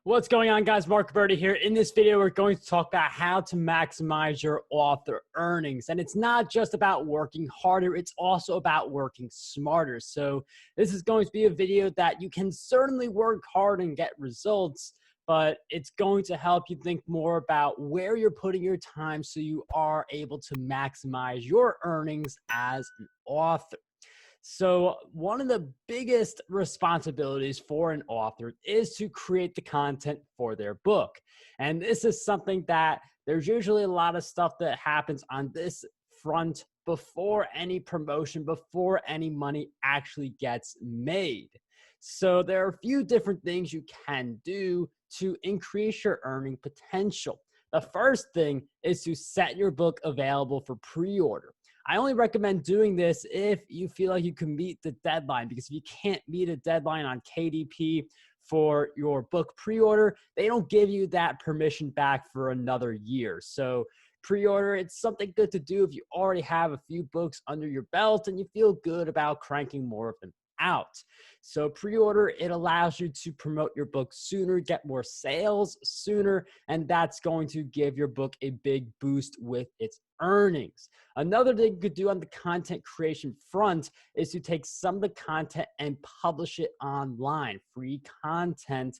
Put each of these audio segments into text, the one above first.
What's going on, guys? Marc Guberti here. In this video, we're going to talk about how to maximize your author earnings. And it's not just about working harder, it's also about working smarter. So this is going to be a video that you can certainly work hard and get results, but it's going to help you think more about where you're putting your time so you are able to maximize your earnings as an author. So one of the biggest responsibilities for an author is to create the content for their book. And this is something that there's usually a lot of stuff that happens on this front before any promotion, before any money actually gets made. So there are a few different things you can do to increase your earning potential. The first thing is to set your book available for pre-order. I only recommend doing this if you feel like you can meet the deadline, because if you can't meet a deadline on KDP for your book pre-order, they don't give you that permission back for another year. So pre-order, it's something good to do if you already have a few books under your belt and you feel good about cranking more of them out. So pre-order, it allows you to promote your book sooner, get more sales sooner, and that's going to give your book a big boost with its earnings. Another thing you could do on the content creation front is to take some of the content and publish it online, free content.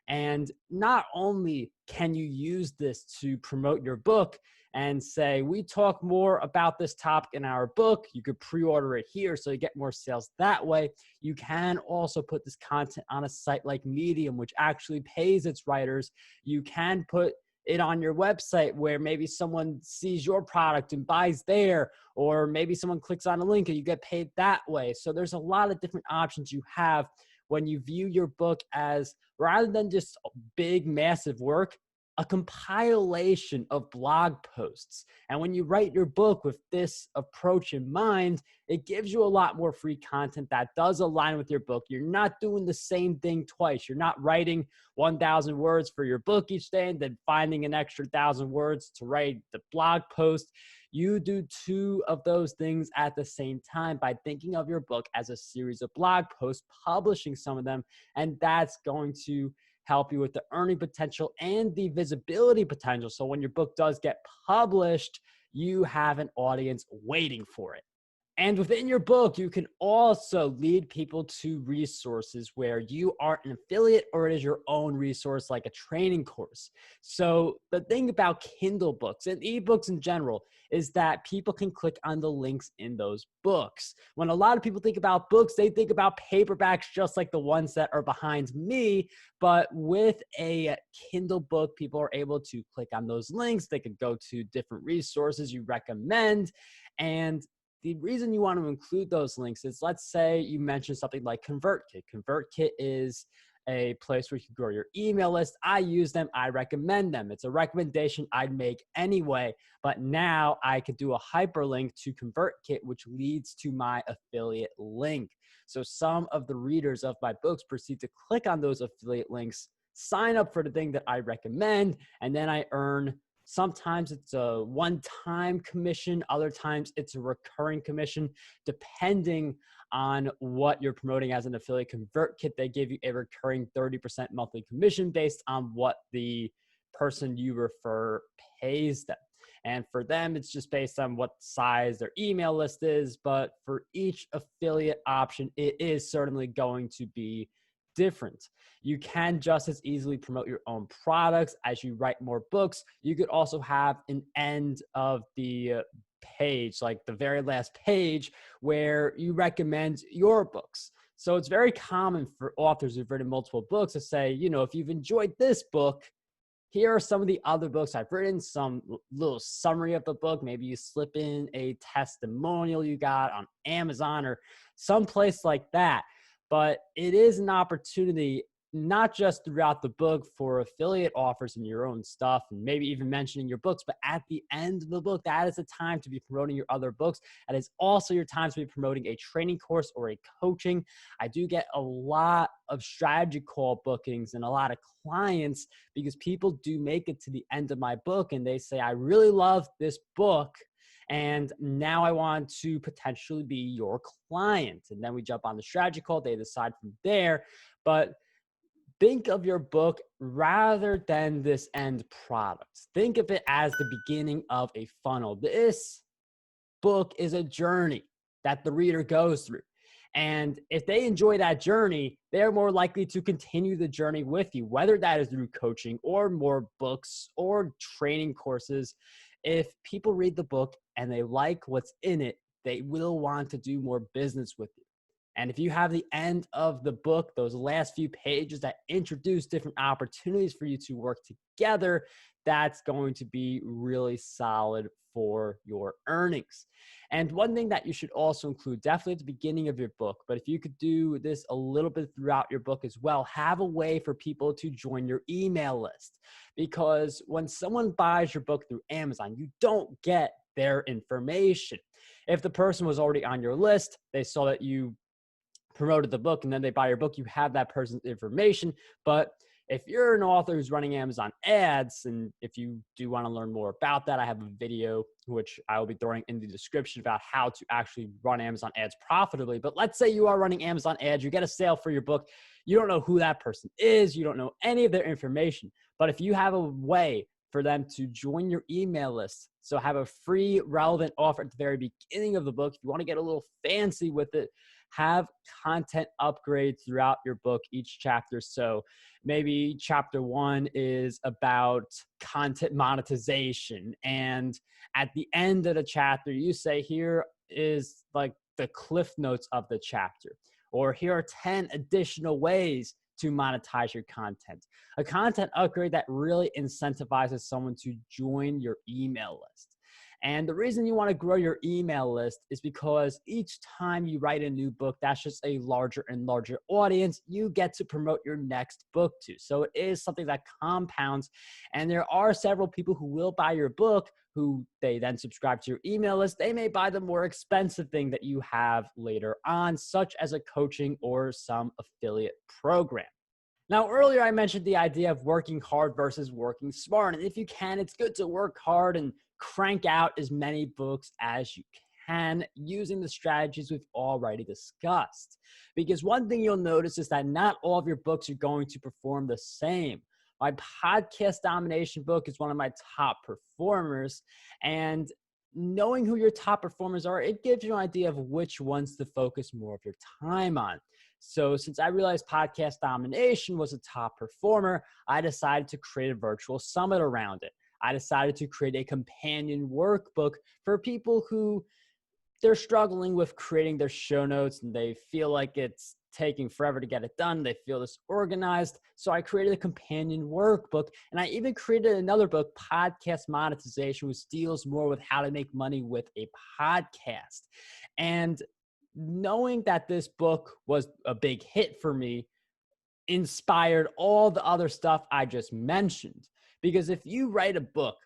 And not only can you use this to promote your book and say, we talk more about this topic in our book, you could pre-order it here so you get more sales that way. You can also put this content on a site like Medium, which actually pays its writers. You can put it on your website where maybe someone sees your product and buys there, or maybe someone clicks on a link and you get paid that way. So there's a lot of different options you have when you view your book as, rather than just big, massive work, a compilation of blog posts. And when you write your book with this approach in mind, it gives you a lot more free content that does align with your book. You're not doing the same thing twice. You're not writing 1,000 words for your book each day and then finding an extra 1,000 words to write the blog post. You do two of those things at the same time by thinking of your book as a series of blog posts, publishing some of them, and that's going to help you with the earning potential and the visibility potential. So when your book does get published, you have an audience waiting for it. And within your book, you can also lead people to resources where you are an affiliate or it is your own resource, like a training course. So the thing about Kindle books and ebooks in general is that people can click on the links in those books. When a lot of people think about books, they think about paperbacks just like the ones that are behind me. But with a Kindle book, people are able to click on those links. They can go to different resources you recommend. And the reason you want to include those links is, let's say you mentioned something like ConvertKit. ConvertKit is a place where you can grow your email list. I use them. I recommend them. It's a recommendation I'd make anyway, but now I could do a hyperlink to ConvertKit, which leads to my affiliate link. So some of the readers of my books proceed to click on those affiliate links, sign up for the thing that I recommend, and then I earn. Sometimes it's a one-time commission. Other times it's a recurring commission, depending on what you're promoting as an affiliate. ConvertKit, they give you a recurring 30% monthly commission based on what the person you refer pays them. And for them, it's just based on what size their email list is. But for each affiliate option, it is certainly going to be different. You can just as easily promote your own products as you write more books. You could also have an end of the page, like the very last page, where you recommend your books. So it's very common for authors who've written multiple books to say, you know, if you've enjoyed this book, here are some of the other books I've written, some little summary of the book. Maybe you slip in a testimonial you got on Amazon or someplace like that. But it is an opportunity, not just throughout the book for affiliate offers and your own stuff, and maybe even mentioning your books, but at the end of the book, that is a time to be promoting your other books. That is also your time to be promoting a training course or a coaching. I do get a lot of strategy call bookings and a lot of clients because people do make it to the end of my book and they say, I really love this book, and now I want to potentially be your client. And then we jump on the strategy call. They decide from there. But think of your book rather than this end product. Think of it as the beginning of a funnel. This book is a journey that the reader goes through. And if they enjoy that journey, they're more likely to continue the journey with you, whether that is through coaching or more books or training courses. If people read the book and they like what's in it, they will want to do more business with you. And if you have the end of the book, those last few pages that introduce different opportunities for you to work together, that's going to be really solid for your earnings. And one thing that you should also include, definitely at the beginning of your book, but if you could do this a little bit throughout your book as well, have a way for people to join your email list. Because when someone buys your book through Amazon, you don't get their information. If the person was already on your list, they saw that you promoted the book and then they buy your book, you have that person's information. But if you're an author who's running Amazon ads, and if you do want to learn more about that, I have a video which I will be throwing in the description about how to actually run Amazon ads profitably. But let's say you are running Amazon ads, you get a sale for your book, you don't know who that person is, you don't know any of their information. But if you have a way for them to join your email list, so have a free relevant offer at the very beginning of the book, if you want to get a little fancy with it, have content upgrades throughout your book, each chapter. So maybe chapter 1 is about content monetization. And at the end of the chapter, you say, here is like the cliff notes of the chapter, or here are 10 additional ways to monetize your content. A content upgrade that really incentivizes someone to join your email list. And the reason you want to grow your email list is because each time you write a new book, that's just a larger and larger audience you get to promote your next book to. So it is something that compounds. And there are several people who will buy your book who they then subscribe to your email list. They may buy the more expensive thing that you have later on, such as a coaching or some affiliate program. Now, earlier I mentioned the idea of working hard versus working smart. And if you can, it's good to work hard and crank out as many books as you can using the strategies we've already discussed. Because one thing you'll notice is that not all of your books are going to perform the same. My podcast domination book is one of my top performers, and knowing who your top performers are, it gives you an idea of which ones to focus more of your time on. So since I realized podcast domination was a top performer, I decided to create a virtual summit around it. I decided to create a companion workbook for people who they're struggling with creating their show notes and they feel like it's taking forever to get it done. They feel disorganized. So I created a companion workbook, and I even created another book, Podcast Monetization, which deals more with how to make money with a podcast. And knowing that this book was a big hit for me inspired all the other stuff I just mentioned. Because if you write a book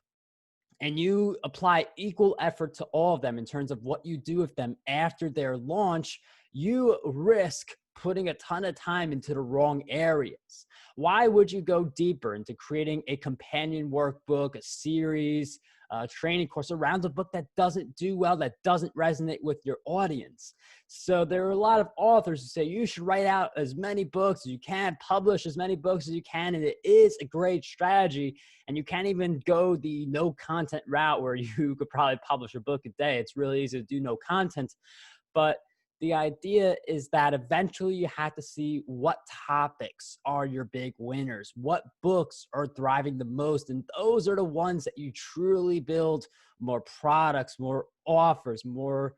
and you apply equal effort to all of them in terms of what you do with them after their launch, you risk putting a ton of time into the wrong areas. Why would you go deeper into creating a companion workbook, a series, a training course around a book that doesn't do well, that doesn't resonate with your audience? So there are a lot of authors who say you should write out as many books as you can, publish as many books as you can, and it is a great strategy. And you can't even go the no content route where you could probably publish a book a day. It's really easy to do no content. But the idea is that eventually you have to see what topics are your big winners, what books are thriving the most. And those are the ones that you truly build more products, more offers, more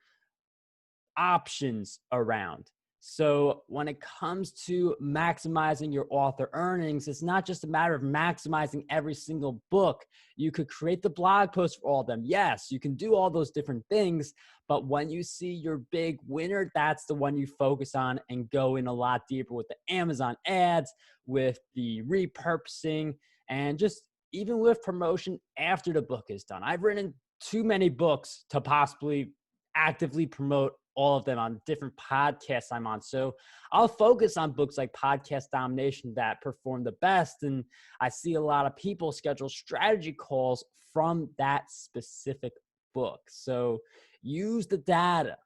options around. So when it comes to maximizing your author earnings, it's not just a matter of maximizing every single book. You could create the blog post for all of them. Yes, you can do all those different things, but when you see your big winner, that's the one you focus on and go in a lot deeper with the Amazon ads, with the repurposing, and just even with promotion after the book is done. I've written too many books to possibly actively promote all of them on different podcasts I'm on. So I'll focus on books like Podcast Domination that perform the best. And I see a lot of people schedule strategy calls from that specific book. So use the data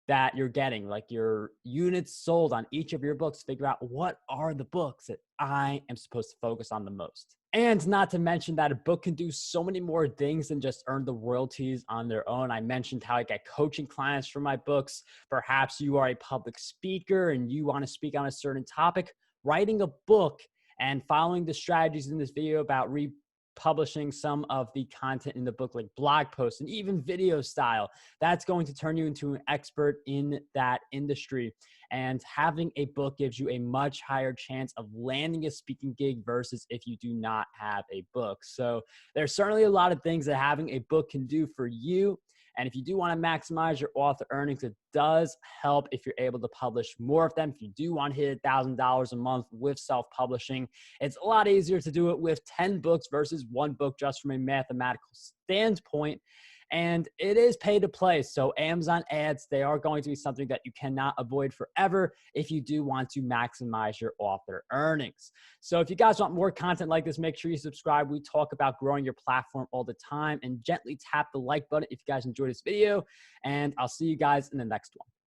that you're getting, like your units sold on each of your books, figure out what are the books that I am supposed to focus on the most. And not to mention that a book can do so many more things than just earn the royalties on their own. I mentioned how I get coaching clients for my books. Perhaps you are a public speaker and you want to speak on a certain topic. Writing a book and following the strategies in this video about republishing some of the content in the book, like blog posts and even video style, that's going to turn you into an expert in that industry. And having a book gives you a much higher chance of landing a speaking gig versus if you do not have a book. So there's certainly a lot of things that having a book can do for you. And if you do want to maximize your author earnings, it does help if you're able to publish more of them. If you do want to hit $1,000 a month with self-publishing, it's a lot easier to do it with 10 books versus one book, just from a mathematical standpoint. And it is pay to play. So Amazon ads, they are going to be something that you cannot avoid forever if you do want to maximize your author earnings. So if you guys want more content like this, make sure you subscribe. We talk about growing your platform all the time, and gently tap the like button if you guys enjoyed this video. And I'll see you guys in the next one.